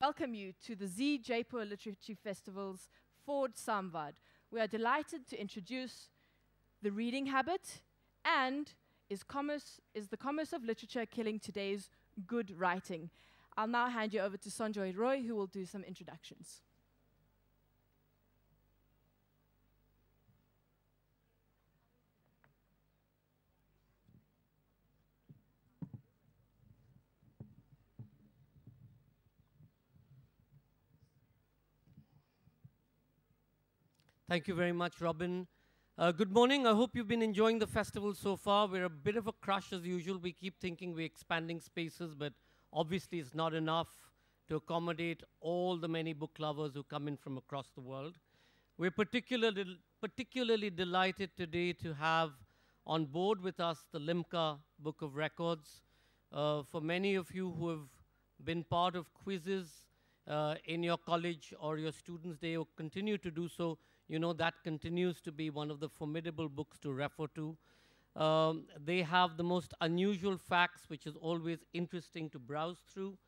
welcome you to the Z Jaipur Literature Festival's Ford Samvad. We are delighted to introduce the reading habit and is the commerce of literature killing today's good writing. I'll now hand you over to Sanjoy Roy, who will do some introductions. Thank you very much, Robin. Good morning. I hope you've been enjoying the festival so far. We're a bit of a crush as usual. We keep thinking we're expanding spaces, but obviously it's not enough to accommodate all the many book lovers who come in from across the world. We're particularly delighted today to have on board with us the Limca Book of Records. For many of you who have been part of quizzes in your college or your students' day or continue to do so, you know that continues to be one of the formidable books to refer to. They have the most unusual facts, which is always interesting to browse through.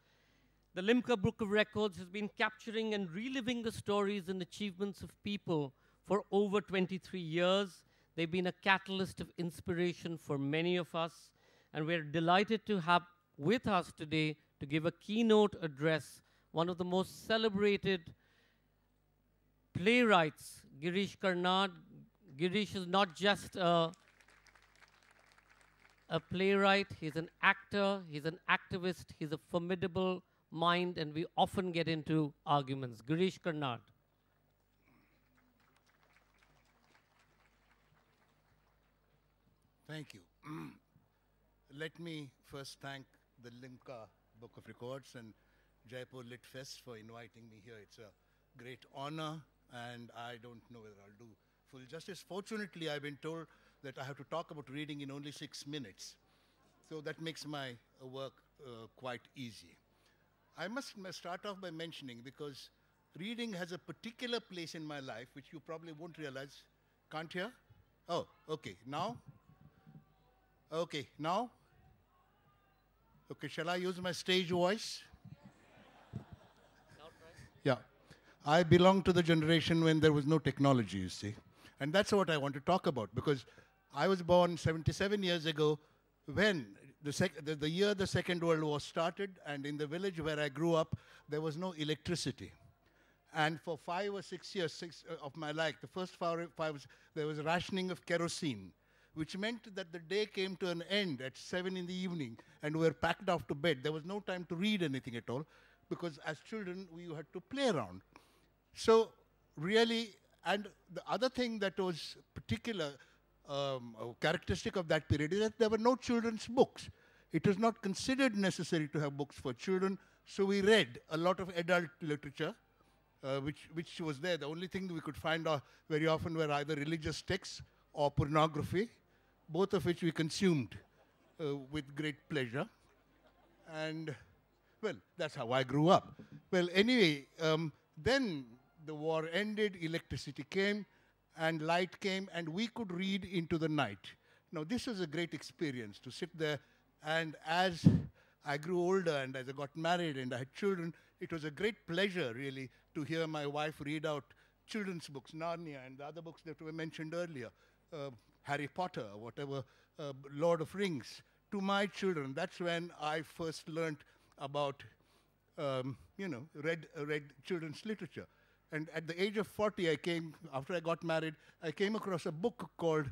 The Limca Book of Records has been capturing and reliving the stories and achievements of people for over 23 years. They've been a catalyst of inspiration for many of us, and we're delighted to have with us today to give a keynote address one of the most celebrated playwrights, Girish Karnad. Girish is not just a playwright, he's an actor, he's an activist, he's a formidable mind, and we often get into arguments. Girish Karnad. Thank you. Let me first thank the Limca Book of Records and Jaipur Lit Fest for inviting me here. It's a great honor, and I don't know whether I'll do full justice. Fortunately, I've been told that I have to talk about reading in only 6 minutes. So that makes my work quite easy. I must start off by mentioning, because reading has a particular place in my life, which you probably won't realize. Can't hear? Oh, okay. Now? Okay, now? Okay, shall I use my stage voice? Yeah. I belong to the generation when there was no technology, you see. And that's what I want to talk about, because I was born 77 years ago when the year the Second World War started, and in the village where I grew up, there was no electricity. And for 5 or 6 years of my life, the first 5 there was rationing of kerosene, which meant that the day came to an end at 7 in the evening, and we were packed off to bed. There was no time to read anything at all, because as children, we had to play around. So really, and the other thing that was particular characteristic of that period is that there were no children's books. It was not considered necessary to have books for children, so we read a lot of adult literature, which was there. The only thing we could find very often were either religious texts or pornography, both of which we consumed with great pleasure. And, well, that's how I grew up. Well, anyway, then the war ended, electricity came, and light came, and we could read into the night. Now, this was a great experience to sit there, and as I grew older and as I got married and I had children, it was a great pleasure, really, to hear my wife read out children's books, Narnia, and the other books that were mentioned earlier, Harry Potter, whatever, Lord of Rings, to my children. That's when I first learned about, read children's literature. And at the age of 40, after I got married, I came across a book called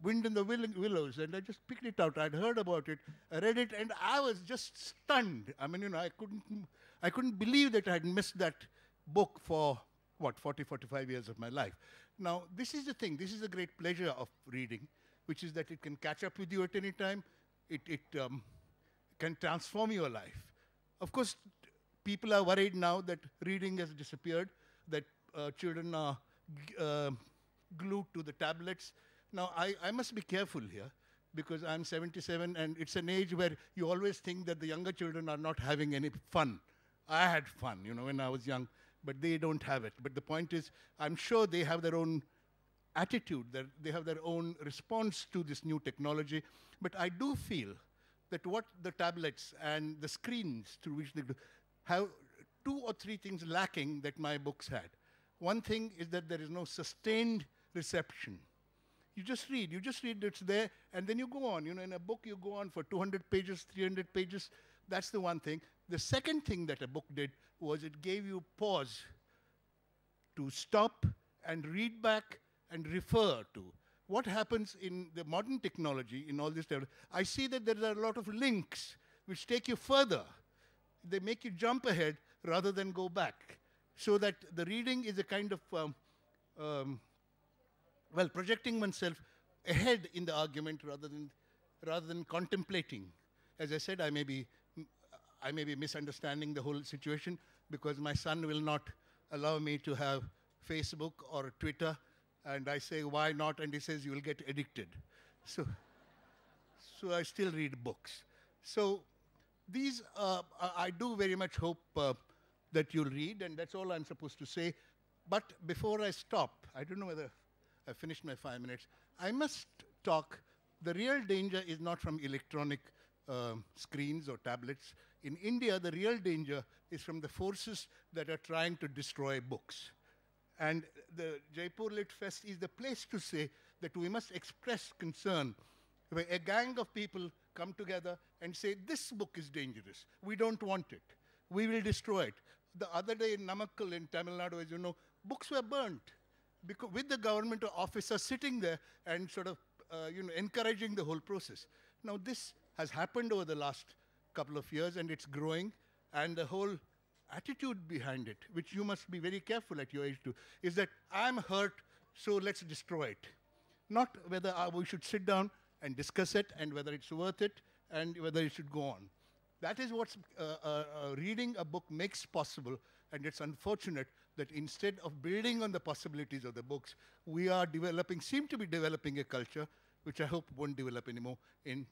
Wind in the Willows, and I just picked it out. I'd heard about it, I read it, and I was just stunned. I mean, I couldn't believe that I had missed that book for, 40, 45 years of my life. Now, this is the thing. This is the great pleasure of reading, which is that it can catch up with you at any time. It can transform your life. Of course, people are worried now that reading has disappeared, that children are glued to the tablets. Now, I must be careful here, because I'm 77, and it's an age where you always think that the younger children are not having any fun. I had fun, when I was young, but they don't have it. But the point is, I'm sure they have their own attitude, that they have their own response to this new technology. But I do feel that what the tablets and the screens through which they do have two or three things lacking that my books had. One thing is that there is no sustained reception. You just read, it's there, and then you go on. You know, in a book, you go on for 200 pages, 300 pages. That's the one thing. The second thing that a book did was it gave you pause to stop and read back and refer to. What happens in the modern technology, in all this, I see that there are a lot of links which take you further. They make you jump ahead rather than go back. So that the reading is a kind of, well, projecting oneself ahead in the argument rather than contemplating. As I said, I may be misunderstanding the whole situation because my son will not allow me to have Facebook or Twitter, and I say, why not? And he says, you will get addicted. So I still read books. So these, I do very much hope that you'll read, and that's all I'm supposed to say. But before I stop, I don't know whether I finished my 5 minutes. I must talk. The real danger is not from electronic screens or tablets. In India, the real danger is from the forces that are trying to destroy books. And the Jaipur Lit Fest is the place to say that we must express concern where a gang of people come together and say, this book is dangerous. We don't want it. We will destroy it. The other day in Namakkal in Tamil Nadu, as you know, books were burnt because with the government officers sitting there and sort of encouraging the whole process. Now this has happened over the last couple of years, and it's growing, and the whole attitude behind it, which you must be very careful at your age too, is that I'm hurt, so let's destroy it. Not whether we should sit down and discuss it and whether it's worth it and whether it should go on. That is what reading a book makes possible, and it's unfortunate that instead of building on the possibilities of the books, we are seem to be developing a culture, which I hope won't develop anymore, in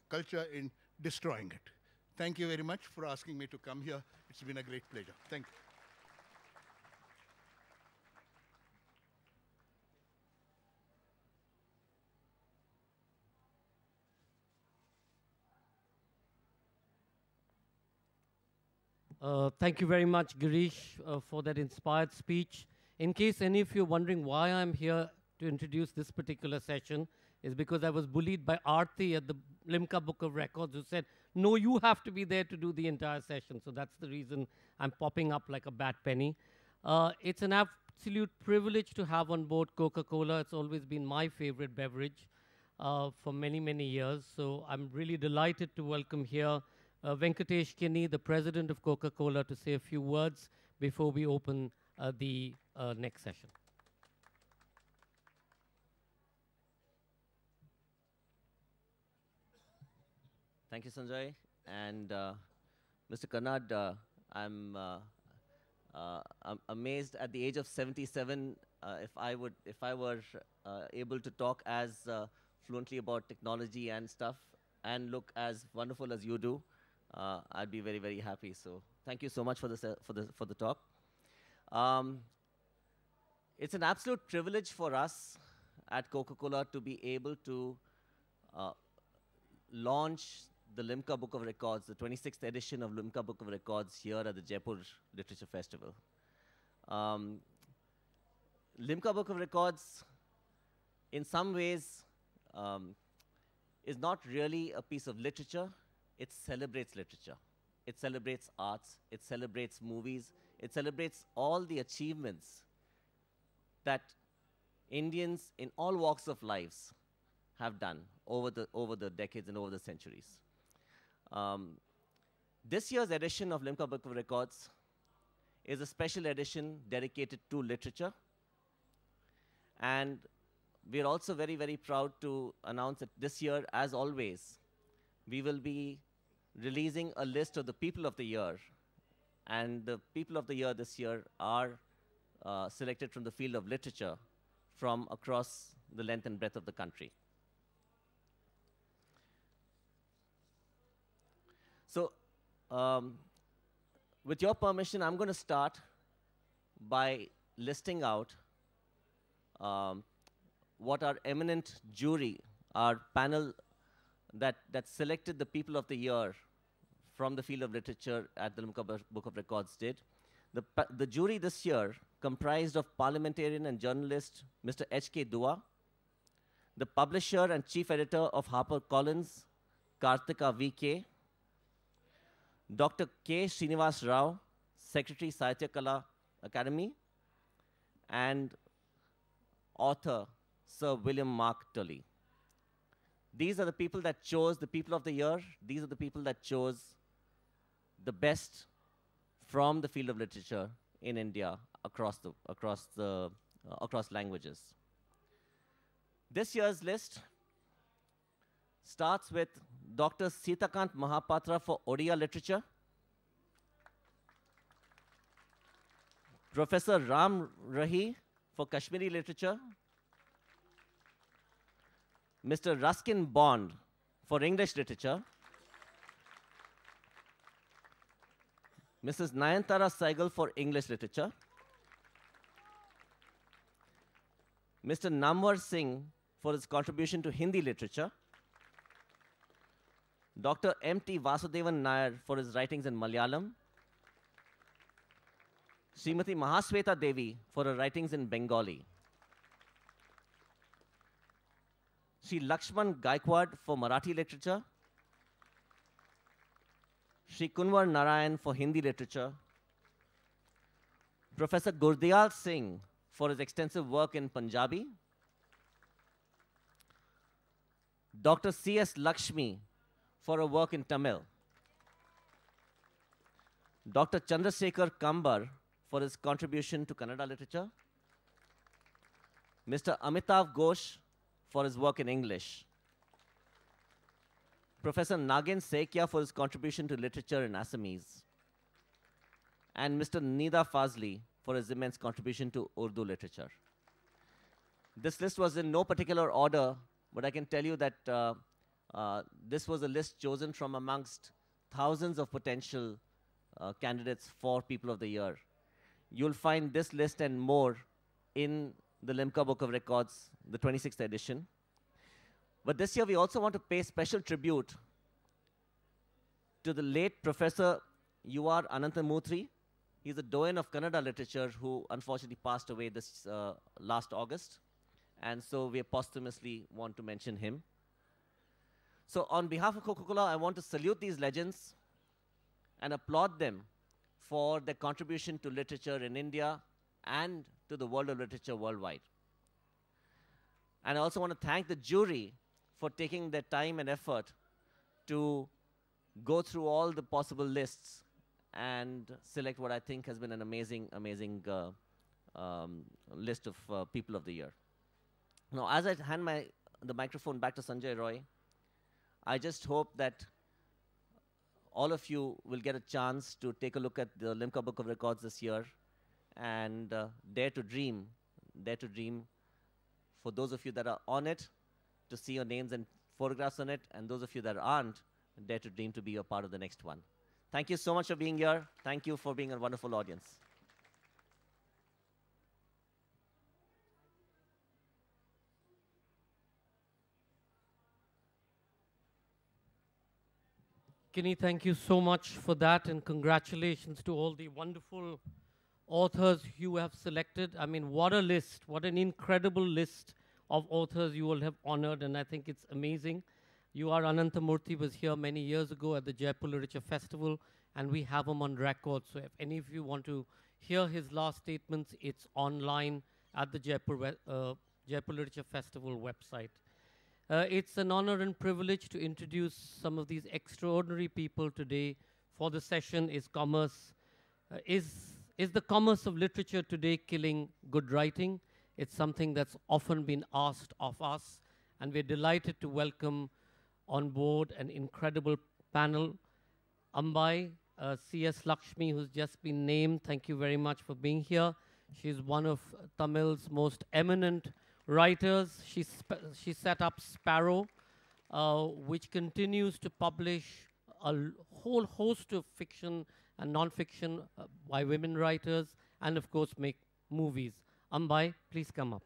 culture in destroying it. Thank you very much for asking me to come here. It's been a great pleasure. Thank you. Thank you very much, Girish, for that inspired speech. In case any of you are wondering why I'm here to introduce this particular session, is because I was bullied by Aarti at the Limca Book of Records, who said, no, you have to be there to do the entire session. So that's the reason I'm popping up like a bad penny. It's an absolute privilege to have on board Coca-Cola. It's always been my favorite beverage for many, many years. So I'm really delighted to welcome here Venkatesh Kinney, the president of Coca-Cola, to say a few words before we open the next session. Thank you, Sanjay. And Mr. Karnad, I'm amazed at the age of 77, if I were able to talk as fluently about technology and stuff and look as wonderful as you do, I'd be very, very happy. So thank you so much for the talk. It's an absolute privilege for us at Coca-Cola to be able to launch the Limca Book of Records, the 26th edition of Limca Book of Records here at the Jaipur Literature Festival. Limca Book of Records, in some ways, is not really a piece of literature. It celebrates literature. It celebrates arts. It celebrates movies. It celebrates all the achievements that Indians in all walks of lives have done over the decades and over the centuries. This year's edition of Limca Book of Records is a special edition dedicated to literature. And we're also very, very proud to announce that this year, as always, we will be releasing a list of the People of the Year. And the People of the Year this year are selected from the field of literature from across the length and breadth of the country. So, with your permission, I'm going to start by listing out what our eminent jury, our panel that selected the People of the Year from the field of literature at the Limca Book of Records did. The jury this year comprised of parliamentarian and journalist Mr. H.K. Dua, the publisher and chief editor of HarperCollins, Karthika V.K., Dr. K. Srinivas Rao, Secretary, Sahitya Kala Academy, and author Sir William Mark Tully. These are the people that chose the people of the year. These are the people that chose the best from the field of literature in India across languages. This year's list starts with Dr. Sitakant Mahapatra for Odia literature, Professor Ram Rahi for Kashmiri literature, Mr. Ruskin Bond for English literature, Mrs. Nayantara Sahgal for English literature, Mr. Namwar Singh for his contribution to Hindi literature, Dr. M.T. Vasudevan Nair for his writings in Malayalam, Srimati Mahasweta Devi for her writings in Bengali, Sri Lakshman Gaikwad for Marathi literature, Sri Kunwar Narayan for Hindi literature, Professor Gurdial Singh for his extensive work in Punjabi, Dr. C.S. Lakshmi for her work in Tamil, Dr. Chandrasekhar Kambar for his contribution to Kannada literature, Mr. Amitav Ghosh for his work in English, Professor Nagin Sekia for his contribution to literature in Assamese, and Mr. Nida Fazli for his immense contribution to Urdu literature. This list was in no particular order, but I can tell you that this was a list chosen from amongst thousands of potential candidates for People of the Year. You'll find this list and more in the Limca Book of Records, the 26th edition. But this year, we also want to pay special tribute to the late Professor U.R. Ananthamurthy. He's a doyen of Kannada literature who unfortunately passed away this last August. And so we posthumously want to mention him. So on behalf of Coca-Cola, I want to salute these legends and applaud them for their contribution to literature in India and to the world of literature worldwide. And I also want to thank the jury for taking their time and effort to go through all the possible lists and select what I think has been an amazing list of People of the Year. Now, as I hand the microphone back to Sanjay Roy, I just hope that all of you will get a chance to take a look at the Limca Book of Records this year and dare to dream for those of you that are on it, to see your names and photographs on it, and those of you that aren't, dare to dream to be a part of the next one. Thank you so much for being here. Thank you for being a wonderful audience. Kenny, thank you so much for that, and congratulations to all the wonderful authors you have selected. I mean, what a list, what an incredible list of authors you all have honored, and I think it's amazing. U.R. Ananthamurthy was here many years ago at the Jaipur Literature Festival, and we have him on record. So if any of you want to hear his last statements, it's online at the Jaipur Literature Festival website. It's an honor and privilege to introduce some of these extraordinary people today for the session. Is the commerce of literature today killing good writing? It's something that's often been asked of us, and we're delighted to welcome on board an incredible panel. Ambai, C.S. Lakshmi, who's just been named, thank you very much for being here. She's one of Tamil's most eminent writers. She set up Sparrow, which continues to publish a whole host of fiction and non-fiction by women writers, and of course make movies. Ambai, please come up.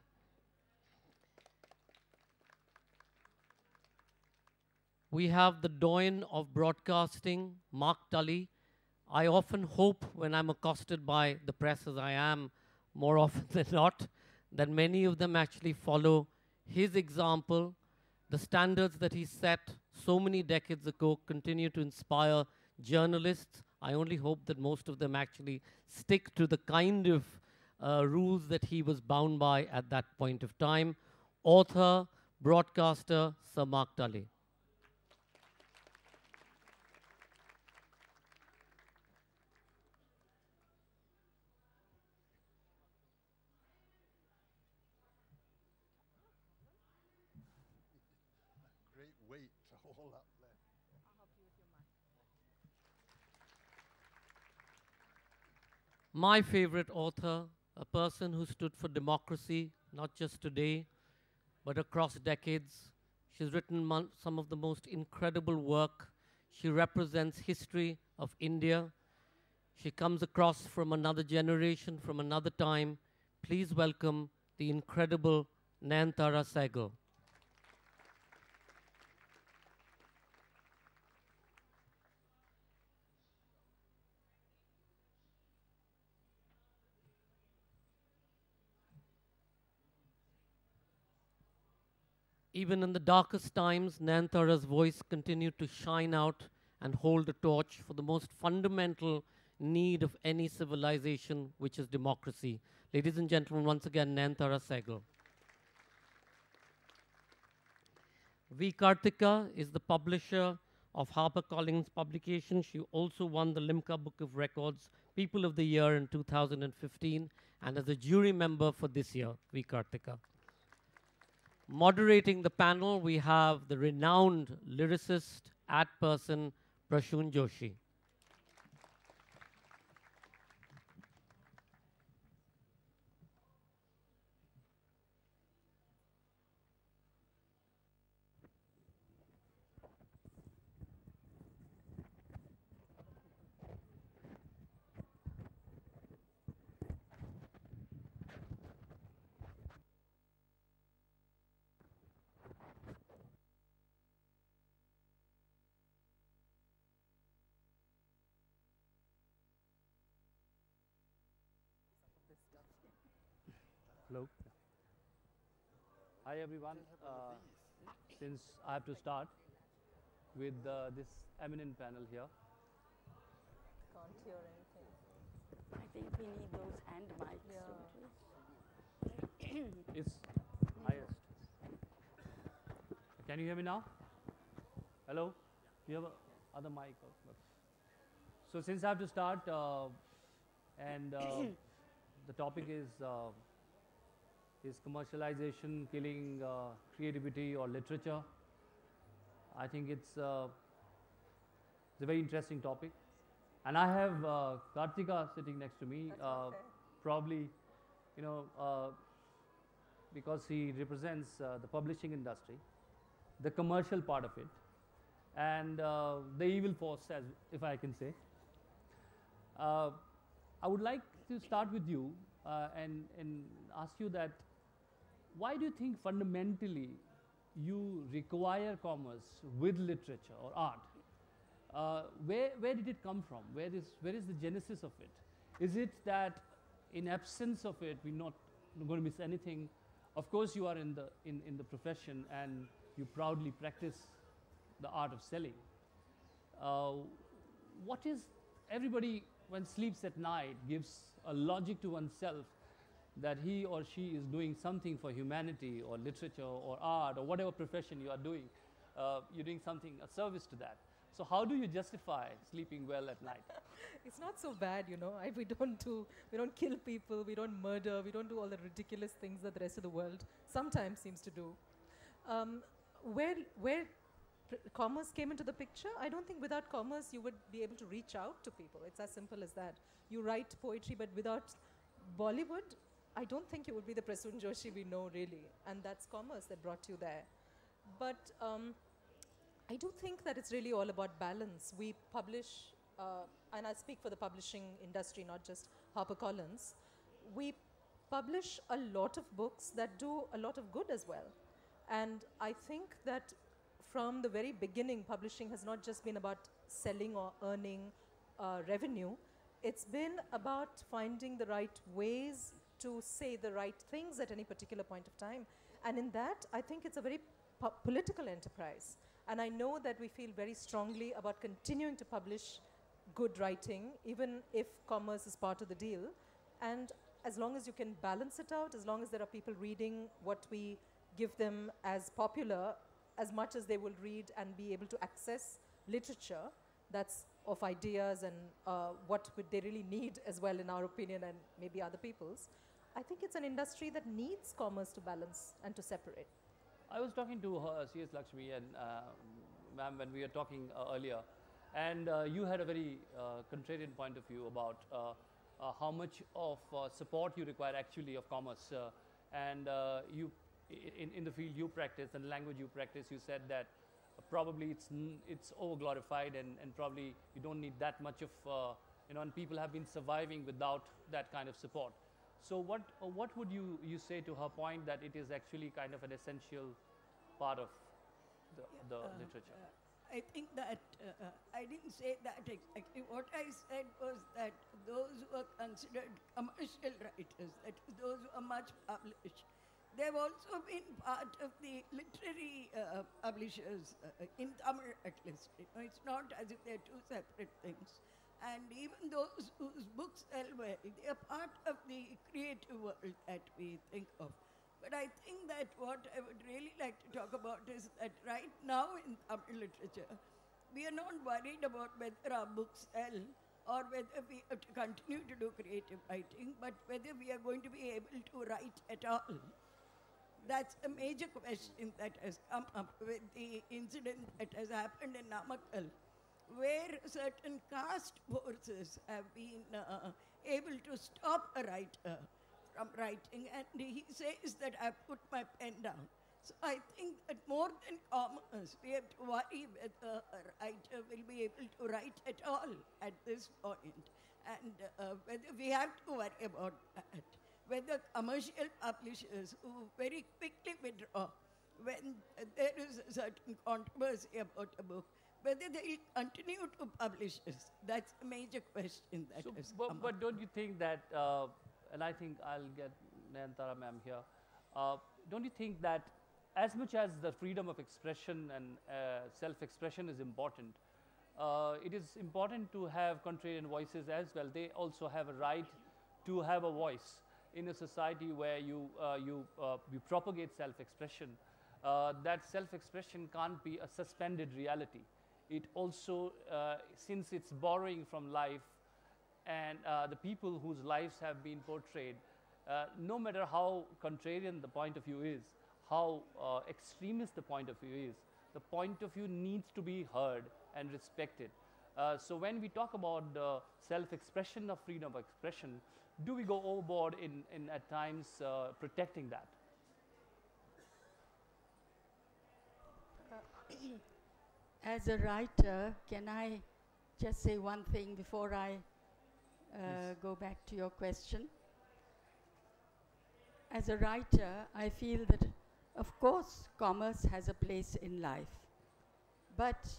we have the doyen of broadcasting, Mark Tully. I often hope when I'm accosted by the press, as I am more often than not, that many of them actually follow his example. The standards that he set so many decades ago continue to inspire journalists. I only hope that most of them actually stick to the kind of rules that he was bound by at that point of time. Author, broadcaster, Sir Mark Tully. Great weight all up there. My favorite author, a person who stood for democracy, not just today, but across decades. She's written some of the most incredible work. She represents history of India. She comes across from another generation, from another time. Please welcome the incredible Nayantara Sahgal. Even in the darkest times, Nayantara's voice continued to shine out and hold a torch for the most fundamental need of any civilization, which is democracy. Ladies and gentlemen, once again, Nayantara Sahgal. V. Karthika is the publisher of HarperCollins publication. She also won the Limca Book of Records People of the Year in 2015 and as a jury member for this year, V. Karthika. Moderating the panel, we have the renowned lyricist, ad person, Prasoon Joshi. Hello. Hi everyone. Since I have to start with this eminent panel here. Can't hear anything. I think we need those hand mics, don't we? It's highest. Can you hear me now? Hello? Do you have a other mic? So since I have to start and the topic is commercialization killing creativity or literature? I think it's a very interesting topic. And I have Karthika sitting next to me, probably, you know, because he represents the publishing industry, the commercial part of it, and the evil force, as if I can say. I would like to start with you and ask you that why do you think fundamentally you require commerce with literature or art? Where did it come from? Where is the genesis of it? Is it that in absence of it, we're not going to miss anything? Of course, you are in the profession and you proudly practice the art of selling. What is everybody when sleeps at night gives a logic to oneself that he or she is doing something for humanity or literature or art or whatever profession you are doing, you're doing something, a service to that. So how do you justify sleeping well at night? It's not so bad, you know. We don't kill people, we don't murder, we don't do all the ridiculous things that the rest of the world sometimes seems to do. Where commerce came into the picture, I don't think without commerce you would be able to reach out to people. It's as simple as that. You write poetry, but without Bollywood, I don't think you would be the Prasoon Joshi we know, really. And that's commerce that brought you there. But I do think that it's really all about balance. We publish, and I speak for the publishing industry, not just HarperCollins. We publish a lot of books that do a lot of good as well. And I think that from the very beginning, publishing has not just been about selling or earning revenue. It's been about finding the right ways to say the right things at any particular point of time. And in that, I think it's a very political enterprise. And I know that we feel very strongly about continuing to publish good writing, even if commerce is part of the deal. And as long as you can balance it out, as long as there are people reading what we give them as popular, as much as they will read and be able to access literature that's of ideas and what would they really need as well, in our opinion, and maybe other people's, I think it's an industry that needs commerce to balance and to separate. I was talking to her, C.S. Lakshmi, and ma'am, when we were talking earlier, and you had a very contrarian point of view about how much of support you require actually of commerce. And you, in the field you practice and the language you practice, you said that probably it's over-glorified and probably you don't need that much of, and people have been surviving without that kind of support. So what would you say to her point that it is actually kind of an essential part of the literature? I think that I didn't say that exactly. What I said was that those who are considered commercial writers, that is, those who are much published, they've also been part of the literary publishers, in Tamil at least. It's not as if they're two separate things. And even those whose books sell well, they are part of the creative world that we think of. But I think that what I would really like to talk about is that right now in Tamil literature, we are not worried about whether our books sell or whether we have to continue to do creative writing, but whether we are going to be able to write at all. That's a major question that has come up with the incident that has happened in Namakkal, where certain caste forces have been able to stop a writer from writing, and he says that I put my pen down. So I think that more than commerce, we have to worry whether a writer will be able to write at all at this point, and whether we have to worry about that, whether commercial publishers who very quickly withdraw when there is a certain controversy about a book, whether they will continue to publish this. That's a major question that has come But up. don't you think that, and I think I'll get Nayantara ma'am here, don't you think that as much as the freedom of expression and self-expression is important, it is important to have contrarian voices as well. They also have a right to have a voice in a society where you propagate self-expression. That self-expression can't be a suspended reality. It also, since it's borrowing from life, and the people whose lives have been portrayed, no matter how contrarian the point of view is, how extremist the point of view is, the point of view needs to be heard and respected. So when we talk about the self-expression of freedom of expression, do we go overboard in at times protecting that? As a writer, can I just say one thing before I go back to your question? As a writer, I feel that, of course, commerce has a place in life, but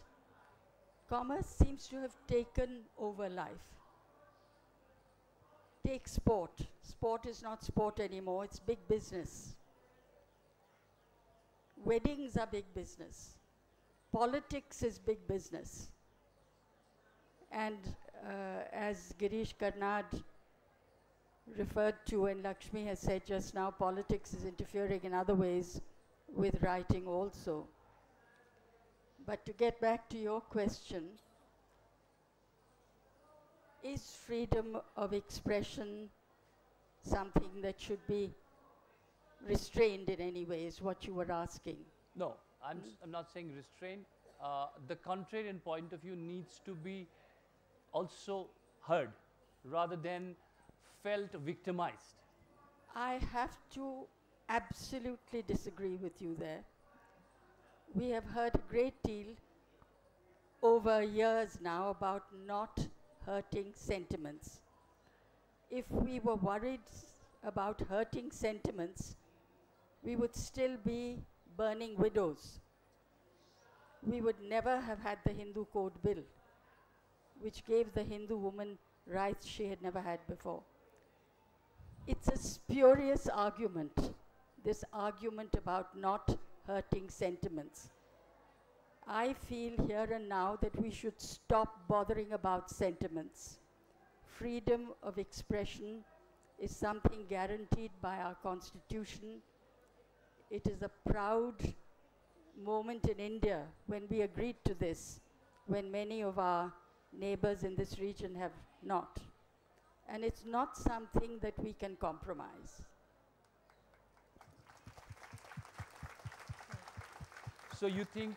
commerce seems to have taken over life. Take sport. Sport is not sport anymore, it's big business. Weddings are big business. Politics is big business. And as Girish Karnad referred to and Lakshmi has said just now, politics is interfering in other ways with writing also. But to get back to your question, is freedom of expression something that should be restrained in any way, is what you were asking? No, I'm not saying restraint. The contrarian point of view needs to be also heard rather than felt victimized. I have to absolutely disagree with you there. We have heard a great deal over years now about not hurting sentiments. If we were worried about hurting sentiments, we would still be burning widows. we would never have had the Hindu Code Bill, which gave the Hindu woman rights she had never had before. It's a spurious argument, this argument about not hurting sentiments. I feel here and now that we should stop bothering about sentiments. Freedom of expression is something guaranteed by our Constitution. It is a proud moment in India when we agreed to this, when many of our neighbors in this region have not. And it's not something that we can compromise. So you think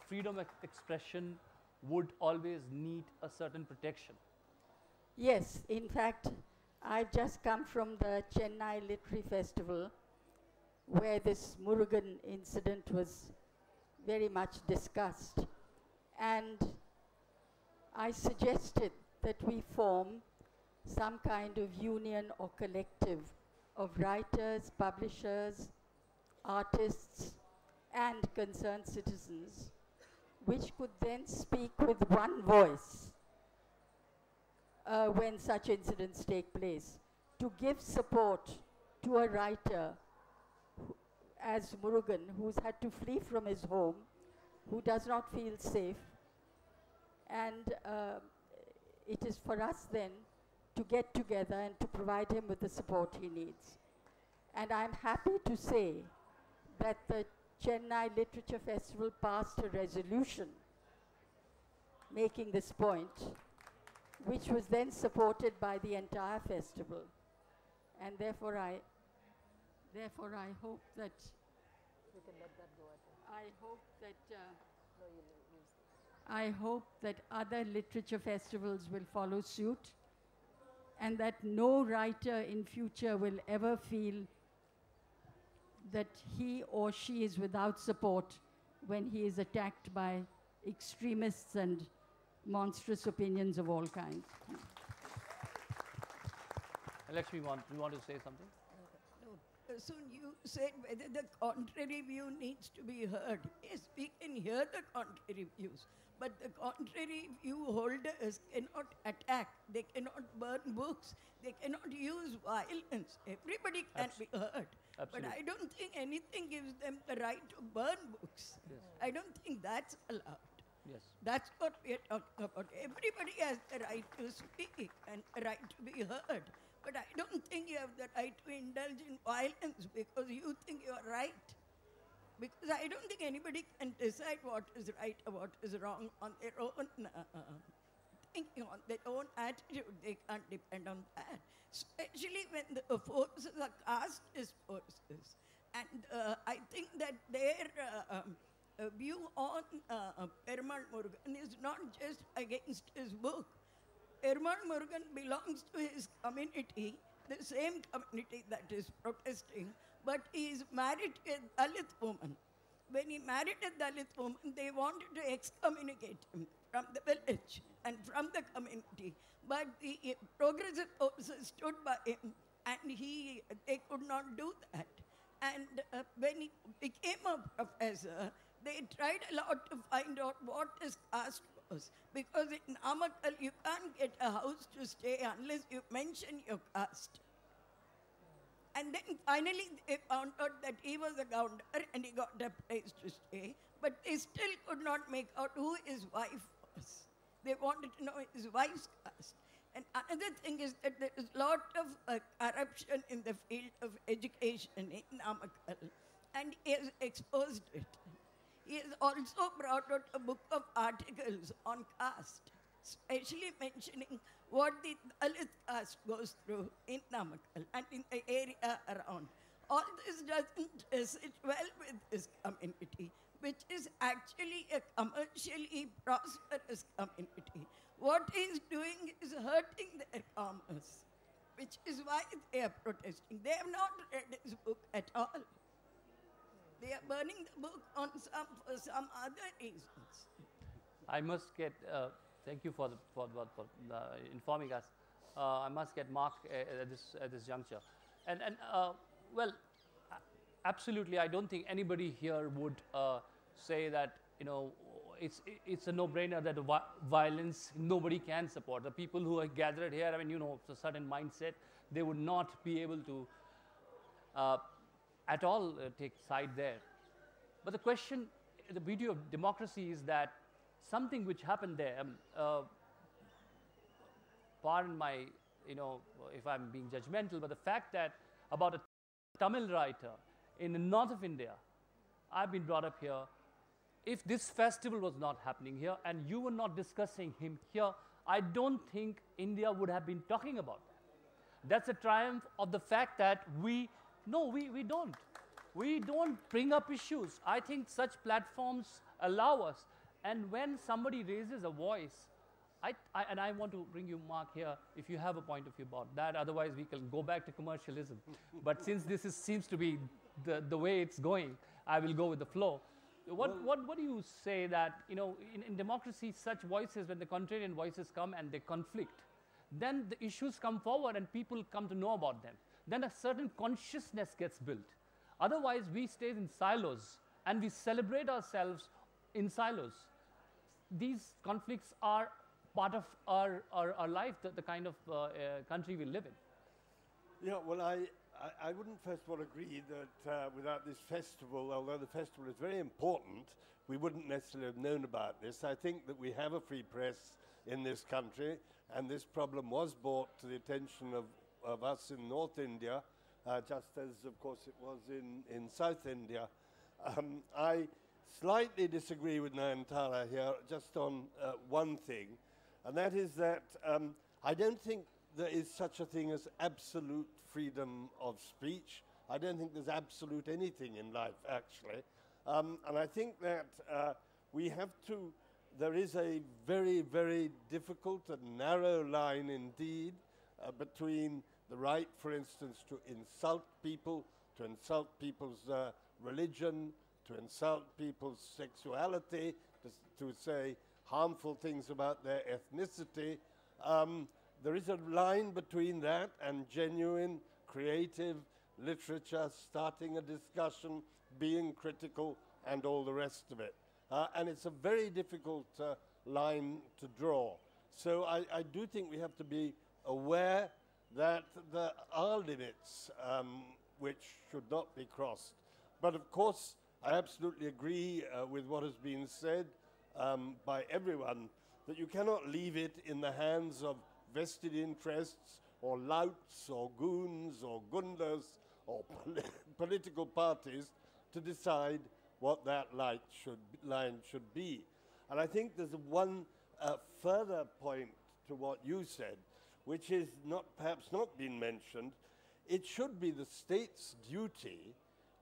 freedom of expression would always need a certain protection? Yes, in fact, I've just come from the Chennai Literary Festival, where this Murugan incident was very much discussed. And I suggested that we form some kind of union or collective of writers, publishers, artists, and concerned citizens, which could then speak with one voice when such incidents take place, to give support to a writer as Murugan, who's had to flee from his home, who does not feel safe. And it is for us then to get together and to provide him with the support he needs. And I'm happy to say that the Chennai Literature Festival passed a resolution making this point, which was then supported by the entire festival. And therefore I hope that I hope that other literature festivals will follow suit, and that no writer in future will ever feel that he or she is without support when he is attacked by extremists and monstrous opinions of all kinds. Lakshmi, you want to say something? No, Prasoon, you said whether the contrary view needs to be heard. Yes, we can hear the contrary views, but the contrary view holders cannot attack, they cannot burn books, they cannot use violence. Everybody can be heard. Absolutely. But I don't think anything gives them the right to burn books. Yes. I don't think that's allowed. Yes. That's what we are talking about. Everybody has the right to speak and the right to be heard. But I don't think you have the right to indulge in violence because you think you are right. Because I don't think anybody can decide what is right or what is wrong on their own thinking, on their own attitude. They can't depend on that. Especially when the forces are caste forces. And I think that their view on Perumal Murugan is not just against his book. Perumal Murugan belongs to his community, the same community that is protesting, but he is married to a Dalit woman. When he married a Dalit woman, they wanted to excommunicate him from the village and from the community. But the progressive forces stood by him, and they could not do that. And when he became a professor, they tried a lot to find out what his caste was. Because in Namakkal, you can't get a house to stay unless you mention your caste. And then finally they found out that he was a gounder and he got a place to stay. But they still could not make out who his wife was. They wanted to know his wife's caste. And another thing is that there is a lot of corruption in the field of education in Namakkal. And he has exposed it. He has also brought out a book of articles on caste, especially mentioning what the Dalit caste goes through in Namakkal and in the area around. All this doesn't sit well with this community, which is actually a commercially prosperous community. What he's doing is hurting their commerce, which is why they are protesting. They have not read his book at all. They are burning the book for some other reasons. I must get, thank you for informing us. I must get Mark at this juncture. Well, absolutely, I don't think anybody here would say that, it's a no-brainer that violence nobody can support. The people who are gathered here, I mean, you know, it's a certain mindset. They would not be able to at all take side there. But the question, the beauty of democracy is that something which happened there, pardon my, you know, if I'm being judgmental, but the fact that about a Tamil writer in the north of India, I've been brought up here, if this festival was not happening here and you were not discussing him here, I don't think India would have been talking about that. That's a triumph of the fact that we don't. We don't bring up issues. I think such platforms allow us. And when somebody raises a voice, and I want to bring you, Mark, here, if you have a point of view about that. Otherwise, we can go back to commercialism. But since this seems to be the way it's going, I will go with the flow. What do you say that, you know, in democracy, such voices, when the contrarian voices come and they conflict, then the issues come forward and people come to know about them. Then a certain consciousness gets built. Otherwise, we stay in silos and we celebrate ourselves in silos. These conflicts are part of our life, the kind of country we live in. Yeah, well, I wouldn't first of all agree that without this festival, although the festival is very important, we wouldn't necessarily have known about this. I think that we have a free press in this country, and this problem was brought to the attention of us in North India, just as, of course, it was in South India. I slightly disagree with Nayantara here just on one thing, and that is that I don't think there is such a thing as absolute freedom of speech. I don't think there's absolute anything in life, actually. And I think that we have to, there is a very, very difficult and narrow line indeed between the right, for instance, to insult people's religion, to insult people's sexuality, to say harmful things about their ethnicity. There is a line between that and genuine, creative literature, starting a discussion, being critical, and all the rest of it. And it's a very difficult line to draw. So I do think we have to be aware that there are limits which should not be crossed. But of course, I absolutely agree with what has been said by everyone, that you cannot leave it in the hands of vested interests or louts or goons or gundas or political parties to decide what that line should be. And I think there's one further point to what you said, which is perhaps not been mentioned. It should be the state's duty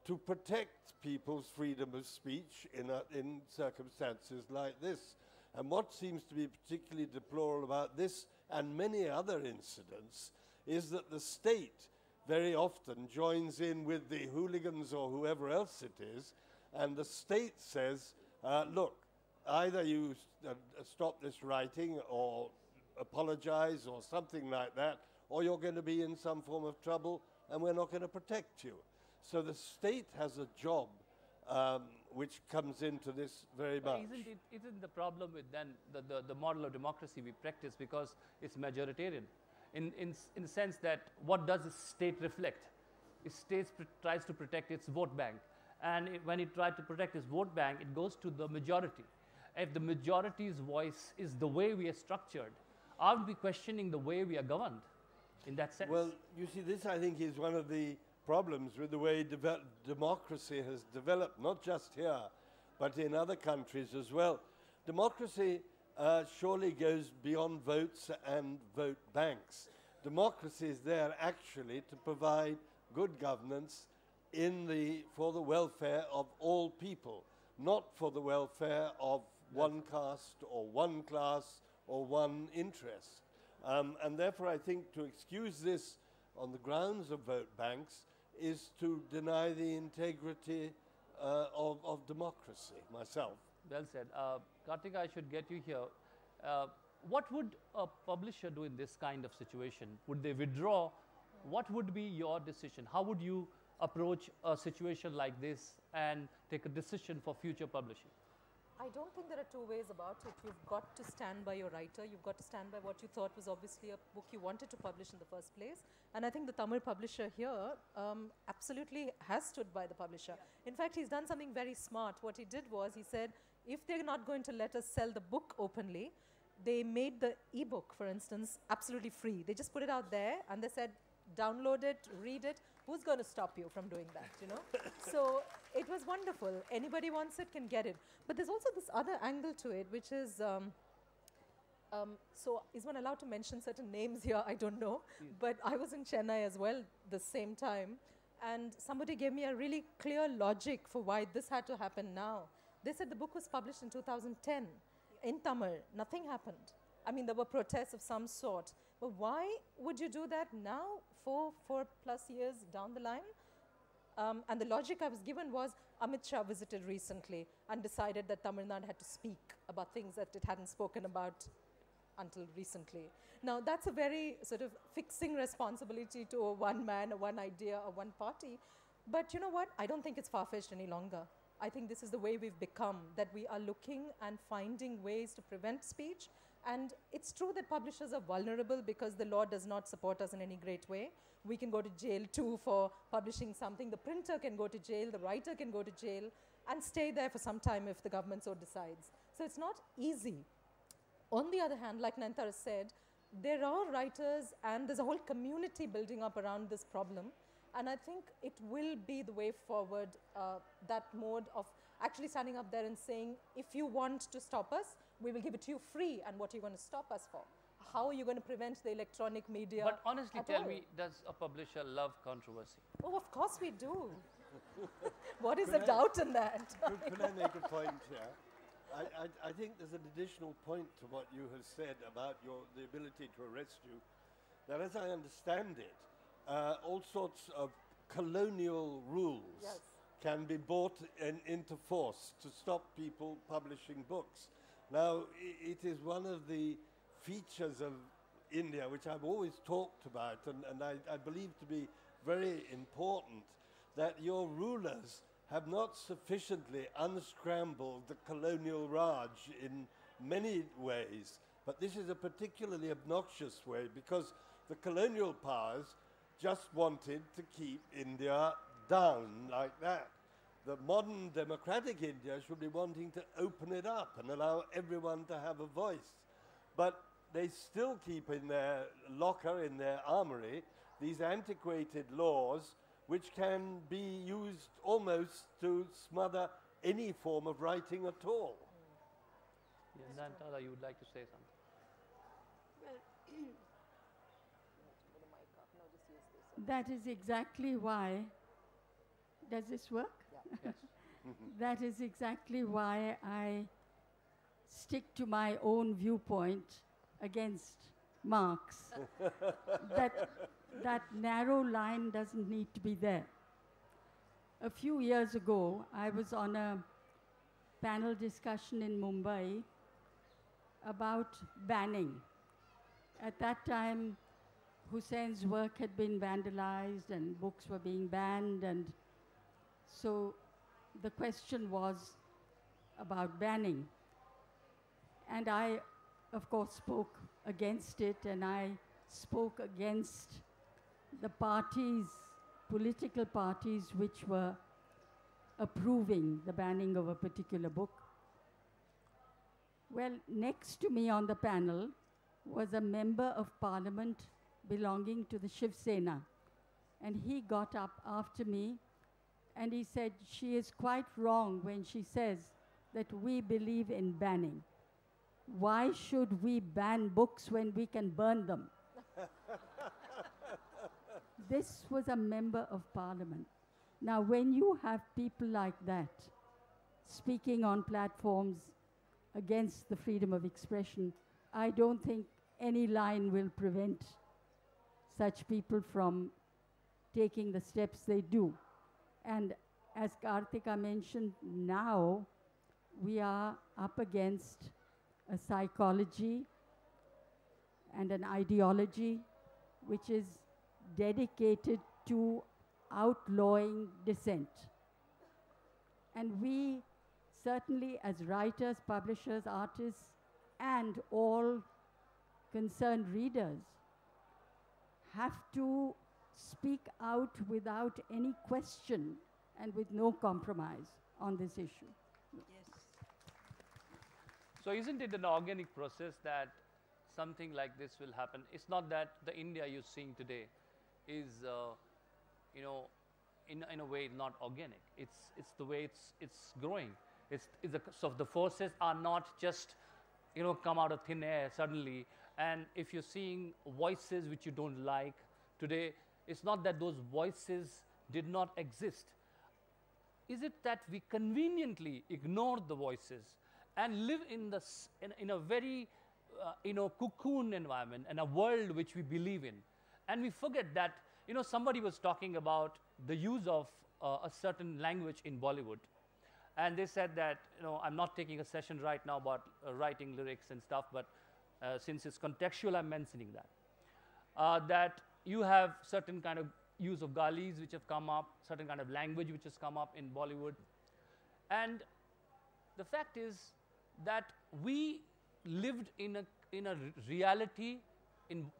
to protect people's freedom of speech in circumstances like this. And what seems to be particularly deplorable about this and many other incidents is that the state very often joins in with the hooligans or whoever else it is, and the state says, look, either you stop this writing or apologize or something like that, or you're going to be in some form of trouble and we're not going to protect you. So the state has a job which comes into this very much. Isn't the problem with then the model of democracy we practice, because it's majoritarian, in the sense that what does the state reflect? The state tries to protect its vote bank, and when it tries to protect its vote bank, it goes to the majority. If the majority's voice is the way we are structured, aren't we questioning the way we are governed in that sense? Well, you see, this I think is one of the problems with the way democracy has developed, not just here, but in other countries as well. Democracy surely goes beyond votes and vote banks. Democracy is there actually to provide good governance for the welfare of all people, not for the welfare of one caste or one class or one interest. And therefore I think to excuse this on the grounds of vote banks is to deny the integrity of democracy, myself. Well said. Karthika, I should get you here. What would a publisher do in this kind of situation? Would they withdraw? What would be your decision? How would you approach a situation like this and take a decision for future publishing? I don't think there are two ways about it. You've got to stand by your writer. You've got to stand by what you thought was obviously a book you wanted to publish in the first place. And I think the Tamil publisher here absolutely has stood by the publisher. In fact, he's done something very smart. What he did was he said, if they're not going to let us sell the book openly, they made the ebook, for instance, absolutely free. They just put it out there and they said, download it, read it. Who's going to stop you from doing that, you know? So it was wonderful. Anybody wants it can get it. But there's also this other angle to it, which is, so is one allowed to mention certain names here? I don't know. But I was in Chennai as well the same time. And somebody gave me a really clear logic for why this had to happen now. They said the book was published in 2010 in Tamil. Nothing happened. I mean, there were protests of some sort. But why would you do that now, 4+ years down the line? And the logic I was given was Amit Shah visited recently and decided that Tamil Nadu had to speak about things that it hadn't spoken about until recently. Now, that's a very sort of fixing responsibility to one man, or one idea, or one party. But you know what? I don't think it's far-fetched any longer. I think this is the way we've become, that we are looking and finding ways to prevent speech. And it's true that publishers are vulnerable because the law does not support us in any great way. We can go to jail too for publishing something. The printer can go to jail, the writer can go to jail and stay there for some time if the government so decides. So it's not easy. On the other hand, like Nayantara said, there are writers and there's a whole community building up around this problem. And I think it will be the way forward, that mode of actually standing up there and saying, if you want to stop us, we will give it to you free. And what are you going to stop us for? How are you going to prevent the electronic media? But honestly, tell me, does a publisher love controversy? Oh, of course we do. What is the doubt in that? Could I make a point here? I think there's an additional point to what you have said about the ability to arrest you. That as I understand it, all sorts of colonial rules can be brought into force to stop people publishing books. Now, it is one of the features of India, which I've always talked about, and I believe to be very important, that your rulers have not sufficiently unscrambled the colonial Raj in many ways. But this is a particularly obnoxious way, because the colonial powers just wanted to keep India down like that. The modern democratic India should be wanting to open it up and allow everyone to have a voice. But they still keep in their locker, in their armory, these antiquated laws which can be used almost to smother any form of writing at all. Nayantara, you would like to say something? That is exactly why. Does this work? Yes. That is exactly why I stick to my own viewpoint against Marx. that narrow line doesn't need to be there. A few years ago, I was on a panel discussion in Mumbai about banning. At that time, Hussein's work had been vandalized and books were being banned, and so the question was about banning. And I, of course, spoke against it, and I spoke against the parties, political parties, which were approving the banning of a particular book. Well, next to me on the panel was a member of parliament belonging to the Shiv Sena. And he got up after me and he said, she is quite wrong when she says that we believe in banning. Why should we ban books when we can burn them? This was a member of parliament. Now, when you have people like that speaking on platforms against the freedom of expression, I don't think any line will prevent such people from taking the steps they do. And as Karthika mentioned, now we are up against a psychology and an ideology which is dedicated to outlawing dissent. And we certainly as writers, publishers, artists, and all concerned readers, have to speak out without any question and with no compromise on this issue. Yes. So isn't it an organic process that something like this will happen? It's not that the India you're seeing today is, you know, in a way not organic. It's the way it's growing. So the forces are not just, you know, come out of thin air suddenly. And if you're seeing voices which you don't like today, it's not that those voices did not exist. Is it that we conveniently ignore the voices and live in a very you know, cocoon environment and a world which we believe in, and we forget that, you know, somebody was talking about the use of a certain language in Bollywood, and they said that, you know, I'm not taking a session right now about writing lyrics and stuff, but since it's contextual, I'm mentioning that that you have certain kind of use of galis which have come up, certain kind of language which has come up in Bollywood, and the fact is that we lived in a reality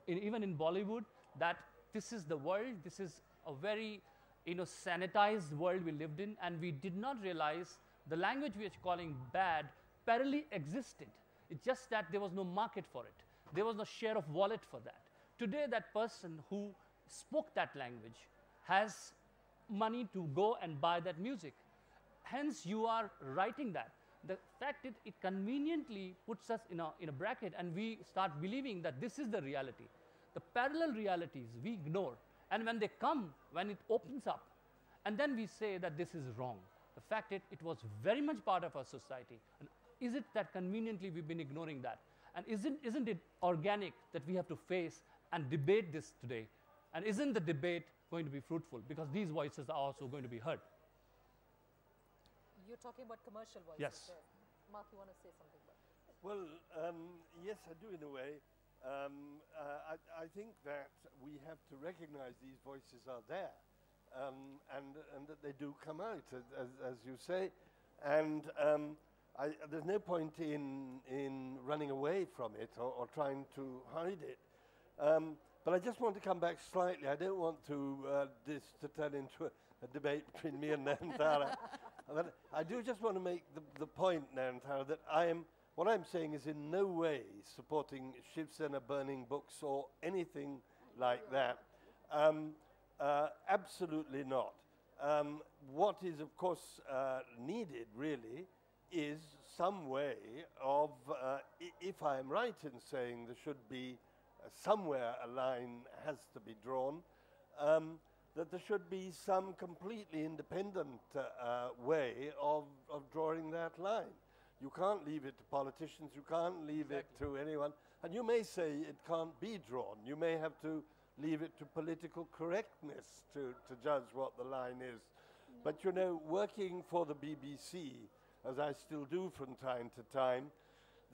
even in Bollywood, that this is the world, this is a very, you know, sanitized world we lived in, and we did not realize the language we are calling bad parallelly existed. It's just that there was no market for it. There was no share of wallet for that. Today, that person who spoke that language has money to go and buy that music. Hence, you are writing that. The fact that it conveniently puts us in a bracket, and we start believing that this is the reality. The parallel realities we ignore, and when they come, when it opens up, and then we say that this is wrong. The fact that it was very much part of our society, and is it that conveniently we've been ignoring that? And isn't it organic that we have to face and debate this today? And isn't the debate going to be fruitful? Because these voices are also going to be heard. You're talking about commercial voices. Yes. There. Mark, you want to say something about that? Well, yes, I do in a way. I think that we have to recognize these voices are there, and that they do come out, as you say. And there's no point in running away from it or trying to hide it. But I just want to come back slightly. I don't want this to turn into a debate between me and Nayantara. But I do just want to make the point, Nayantara, that what I'm saying is in no way supporting Shiv Sena burning books or anything like that. Absolutely not. What is, of course, needed, really, is some way of, if I'm right in saying there should be somewhere a line has to be drawn, that there should be some completely independent way of drawing that line. You can't leave it to politicians, you can't leave it to anyone, and you may say it can't be drawn. You may have to leave it to political correctness to judge what the line is. But you know, working for the BBC, as I still do from time to time,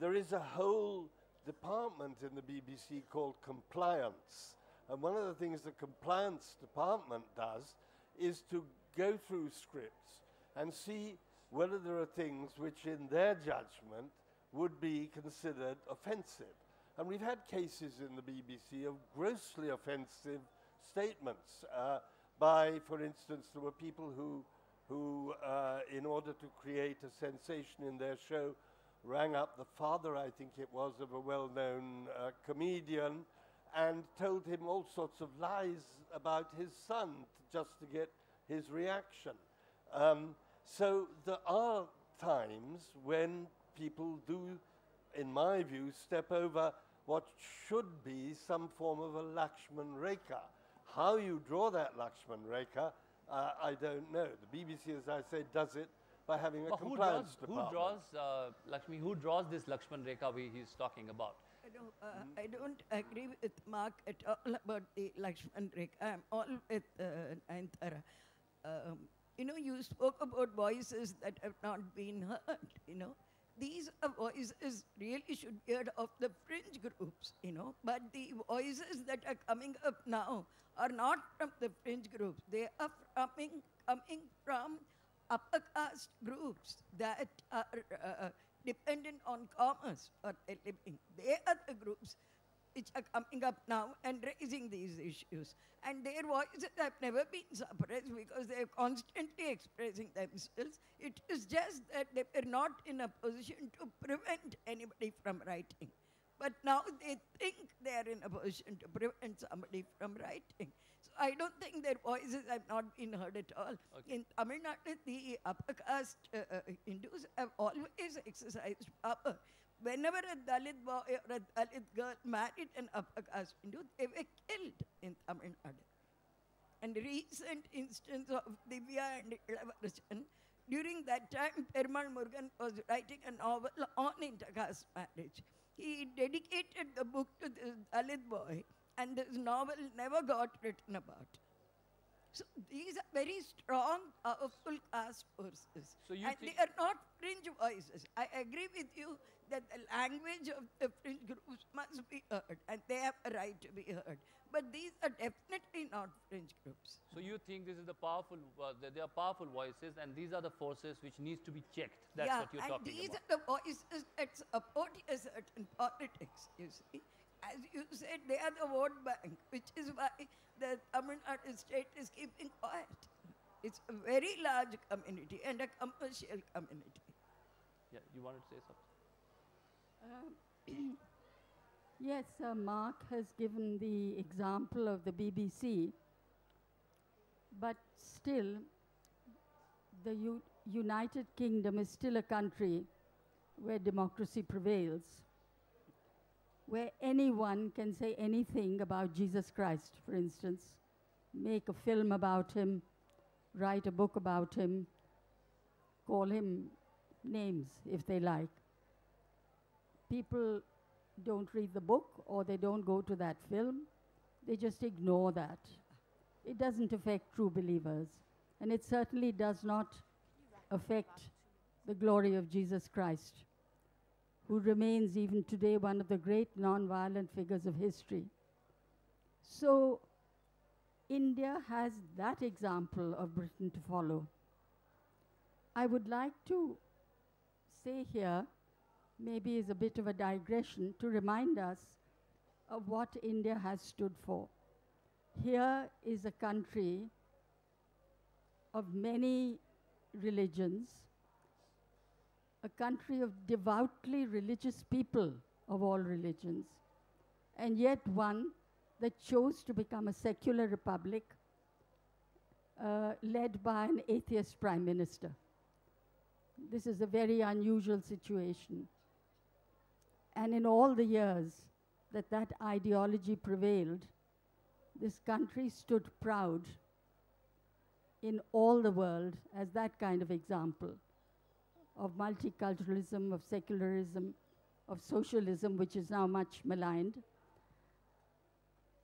there is a whole department in the BBC called compliance. And one of the things the compliance department does is to go through scripts and see whether there are things which in their judgment would be considered offensive. And we've had cases in the BBC of grossly offensive statements by, for instance, there were people who in order to create a sensation in their show, rang up the father, I think it was, of a well-known comedian, and told him all sorts of lies about his son just to get his reaction. So there are times when people do, in my view, step over what should be some form of a Lakshman Rekha. How you draw that Lakshman Rekha, I don't know. The BBC, as I say, does it by having a compliance department. Who draws, Lakshmi, who draws this Lakshman Rekha he's talking about? I don't agree with Mark at all about the Lakshman Rekha. I'm all with Nayantara. You know, you spoke about voices that have not been heard, you know. These are voices really should be heard of the fringe groups, you know. But the voices that are coming up now are not from the fringe groups. They are coming from upper caste groups that are dependent on commerce for their living. They are the groups which are coming up now and raising these issues. And their voices have never been suppressed because they are constantly expressing themselves. It is just that they were not in a position to prevent anybody from writing. But now they think they are in a position to prevent somebody from writing. So I don't think their voices have not been heard at all. Okay. In Tamil Nadu, the upper caste Hindus have always exercised power. Whenever a Dalit boy or a Dalit girl married an upper caste Hindu, they were killed in Tamil Nadu. And recent instance of Divya and Ilavarsan, during that time, Perumal Murugan was writing a novel on intercaste marriage. He dedicated the book to this Dalit boy, and this novel never got written about. So these are very strong, powerful caste forces. So you and they are not fringe voices. I agree with you that the language of the fringe groups must be heard, and they have a right to be heard. But these are definitely not fringe groups. So you think this is the powerful, they are powerful voices, and these are the forces which needs to be checked. That's what you're talking and these about. are the voices that support a certain politics, you see. As you said, they are the vote bank, which is why the Tamil Nadu state is keeping quiet. It's a very large community and a commercial community. Yeah, you wanted to say something? Yes, Mark has given the example of the BBC, but still, the United Kingdom is still a country where democracy prevails, where anyone can say anything about Jesus Christ, for instance, make a film about him, write a book about him, call him names if they like. People don't read the book or they don't go to that film. They just ignore that. It doesn't affect true believers. And it certainly does not affect the glory of Jesus Christ, who remains even today one of the great non-violent figures of history. So India has that example of Britain to follow. I would like to say here, maybe is a bit of a digression, to remind us of what India has stood for. Here is a country of many religions, a country of devoutly religious people of all religions, and yet one that chose to become a secular republic led by an atheist prime minister. This is a very unusual situation. And in all the years that that ideology prevailed, this country stood proud in all the world as that kind of example of multiculturalism, of secularism, of socialism, which is now much maligned.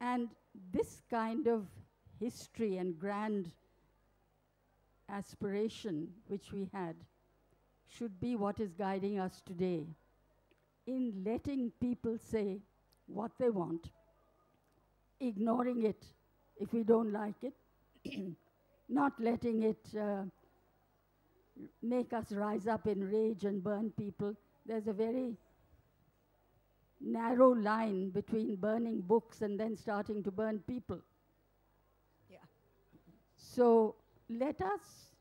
And this kind of history and grand aspiration which we had should be what is guiding us today in letting people say what they want, ignoring it if we don't like it, not letting it make us rise up in rage and burn people. There's a very narrow line between burning books and then starting to burn people. Yeah. So let us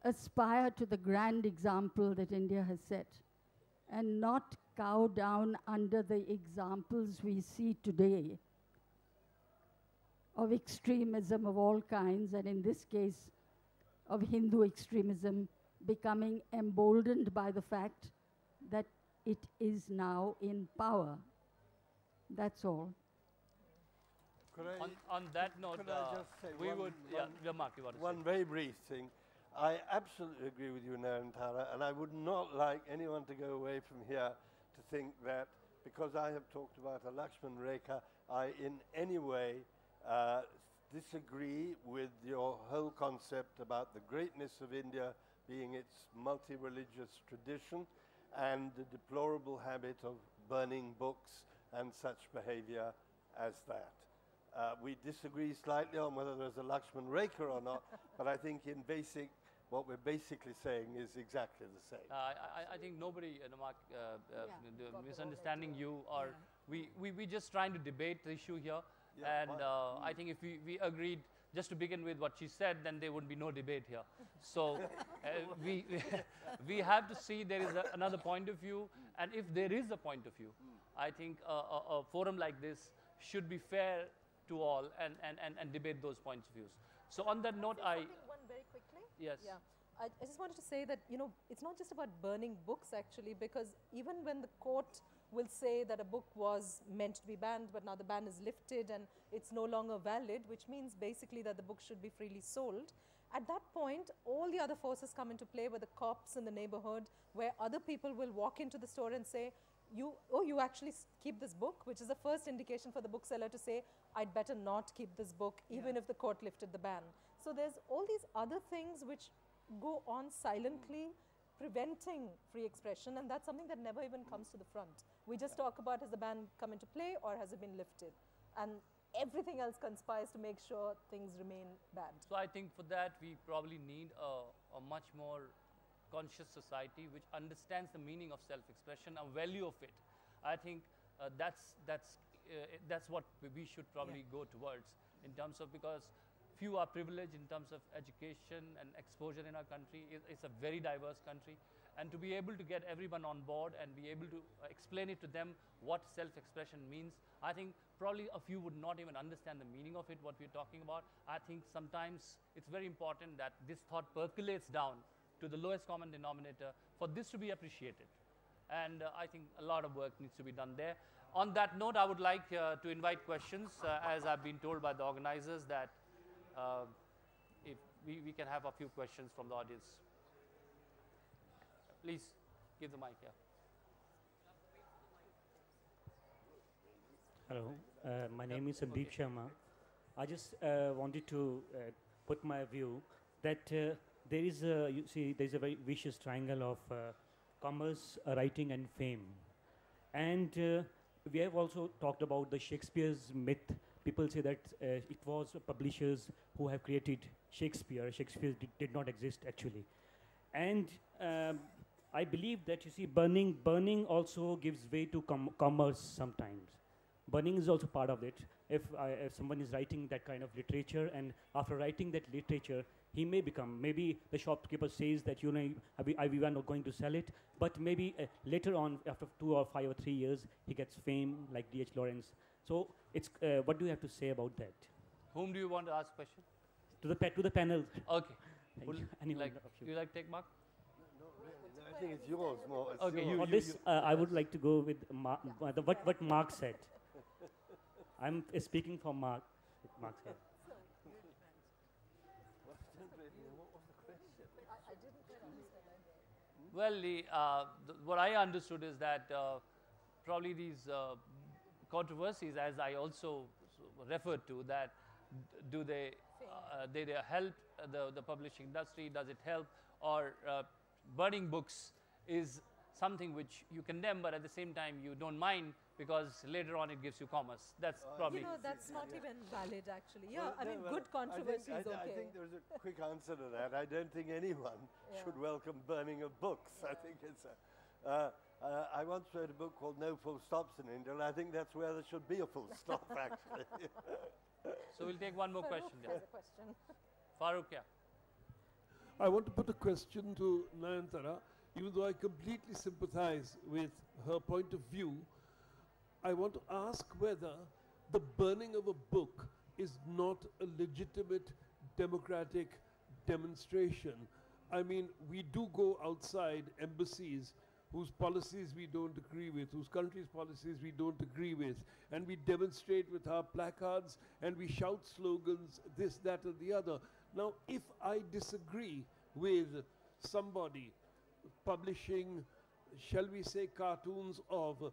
aspire to the grand example that India has set and not cow down under the examples we see today of extremism of all kinds, and in this case, of Hindu extremism becoming emboldened by the fact that it is now in power. That's all. Could I, On that note, could I just say we one- would, yeah, Mark, you want to say? one very brief thing? I absolutely agree with you, Nayantara, and I would not like anyone to go away from here to think that because I have talked about a Lakshman Rekha, I in any way disagree with your whole concept about the greatness of India being its multi-religious tradition and the deplorable habit of burning books and such behavior as that. We disagree slightly on whether there's a Lakshman Rekha or not, but I think in basic what we're basically saying is exactly the same. I think nobody, Mark, misunderstanding you, or we just trying to debate the issue here. Yeah, And I think if we agreed just to begin with what she said, then there would be no debate here. So we have to see there is another point of view, and if there is a point of view, I think a forum like this should be fair to all and debate those points of views. So on that note, one very quickly. Yes. Yeah. I just wanted to say that, you know, it's not just about burning books actually, because even when the court will say that a book was meant to be banned, but now the ban is lifted and it's no longer valid, which means basically that the book should be freely sold. At that point, all the other forces come into play, where the cops in the neighborhood, where other people will walk into the store and say, you actually keep this book, which is the first indication for the bookseller to say, I'd better not keep this book, even if the court lifted the ban. So there's all these other things which go on silently, preventing free expression, and that's something that never even comes to the front. We just talk about, has the ban come into play or has it been lifted? And everything else conspires to make sure things remain bad. So I think for that we probably need a much more conscious society which understands the meaning of self-expression and value of it. I think that's what we should probably go towards, in terms of, because few are privileged in terms of education and exposure in our country. It's a very diverse country, and to be able to get everyone on board and be able to explain it to them what self-expression means, I think probably a few would not even understand the meaning of it, what we're talking about. I think sometimes it's very important that this thought percolates down to the lowest common denominator for this to be appreciated. And I think a lot of work needs to be done there. On that note, I would like to invite questions, as I've been told by the organizers that if we can have a few questions from the audience. Please give the mic here. Hello, my name is Sandeep Sharma. I just wanted to put my view that there is a, you see, there's a very vicious triangle of commerce, writing and fame. And we have also talked about the Shakespeare's myth. People say that it was publishers who have created Shakespeare. Shakespeare did not exist actually. And I believe that, you see, burning also gives way to commerce sometimes. Burning is also part of it. If someone is writing that kind of literature, and after writing that literature, he may become, maybe the shopkeeper says that, you know, we are not going to sell it, but maybe later on, after 2 or 5 or 3 years, he gets fame like D.H. Lawrence. So it's, what do you have to say about that? Whom do you want to ask question? To the panel. Okay. Anyone You like take Mark? No, really. I think it's yours more. It's okay, yours. For this, I would like to go with what Mark said. I'm speaking for Mark. Mark said. Well, what I understood is that probably these controversies, as I also referred to, that do they help the publishing industry? Does it help? Or burning books is something which you condemn, but at the same time you don't mind, because later on it gives you commerce. That's probably... You know, that's not even valid actually. Yeah, Well, I mean, good controversy is okay. I think there's a quick answer to that. I don't think anyone should welcome burning of books. I think it's I once read a book called No Full Stops in India, and I think that's where there should be a full stop, actually. So we'll take one more question. Farooq has a question. Farooq, yeah. I want to put a question to Nayantara. Even though I completely sympathize with her point of view, I want to ask whether the burning of a book is not a legitimate democratic demonstration. I mean, we do go outside embassies whose policies we don't agree with, whose country's policies we don't agree with, and we demonstrate with our placards and we shout slogans, this, that, and the other. Now, if I disagree with somebody publishing, shall we say, cartoons of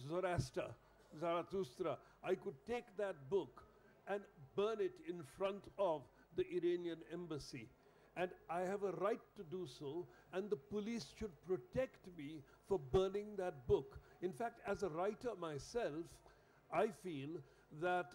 Zarathustra, I could take that book and burn it in front of the Iranian embassy. And I have a right to do so, and the police should protect me for burning that book. In fact, as a writer myself, I feel that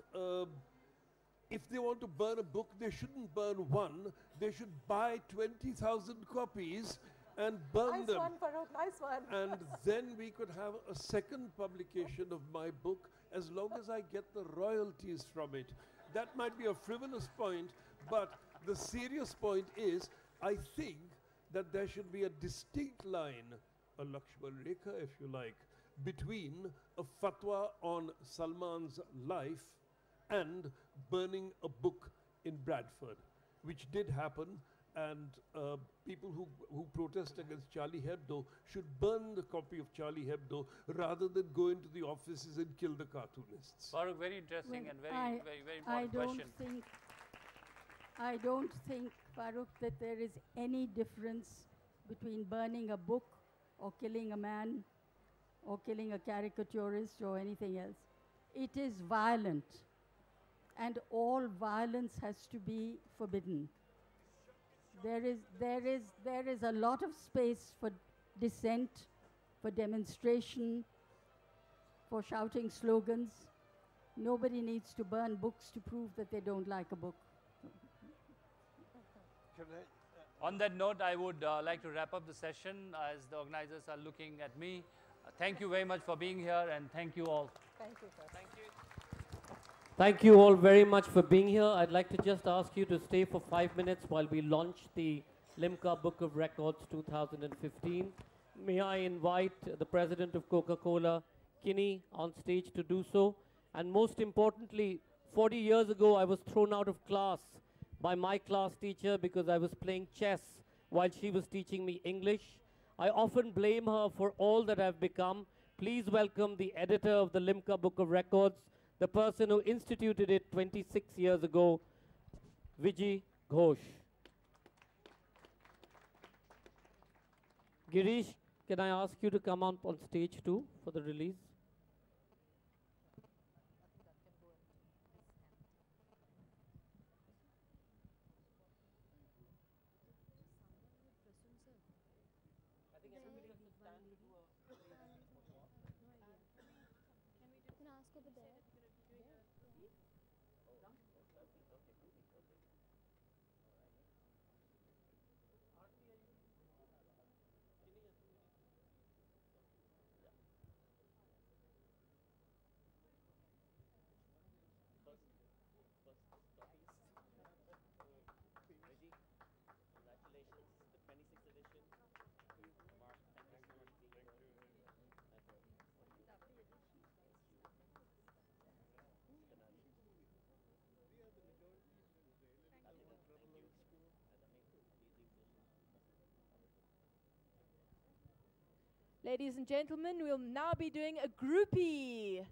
if they want to burn a book, they shouldn't burn one. They should buy 20,000 copies and burn Nice them. one, Farooq, nice one. And then we could have a second publication of my book as long as I get the royalties from it. That might be a frivolous point, but the serious point is, I think that there should be a distinct line, a Lakshman Rekha if you like, between a fatwa on Salman's life and burning a book in Bradford, which did happen, and people who protest against Charlie Hebdo should burn the copy of Charlie Hebdo rather than go into the offices and kill the cartoonists. Farooq, very interesting and very important question. I don't think, Farooq, that there is any difference between burning a book or killing a man or killing a caricaturist or anything else. It is violent, and all violence has to be forbidden. There is a lot of space for dissent, for demonstration, for shouting slogans. Nobody needs to burn books to prove that they don't like a book. On that note, I would like to wrap up the session as the organizers are looking at me. Thank you very much for being here, and thank you all. Thank you, sir. Thank you. Thank you all very much for being here. I'd like to just ask you to stay for 5 minutes while we launch the Limca Book of Records 2015. May I invite the president of Coca-Cola, Kinney, on stage to do so. And most importantly, 40 years ago, I was thrown out of class by my class teacher because I was playing chess while she was teaching me English. I often blame her for all that I've become. Please welcome the editor of the Limca Book of Records, the person who instituted it 26 years ago, Vijay Ghosh. Girish, can I ask you to come on stage too for the release? Ladies and gentlemen, we'll now be doing a groupie.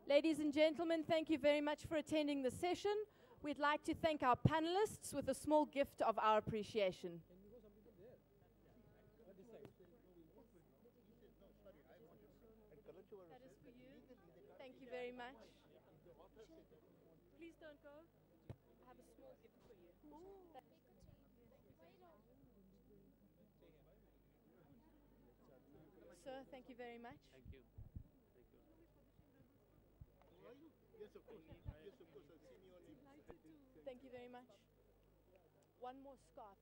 Ladies and gentlemen, thank you very much for attending the session. We'd like to thank our panelists with a small gift of our appreciation. That is for you. Thank you very much. Please don't go. I have a small gift for you. Sir, thank you very much. Thank you. Yes, of course. Yes, of course. I've seen you on Thank you very much. One more scarf.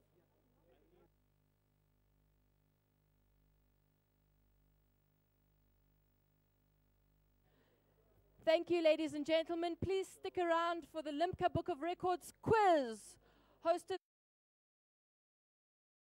Thank you, ladies and gentlemen. Please stick around for the Limca Book of Records quiz, hosted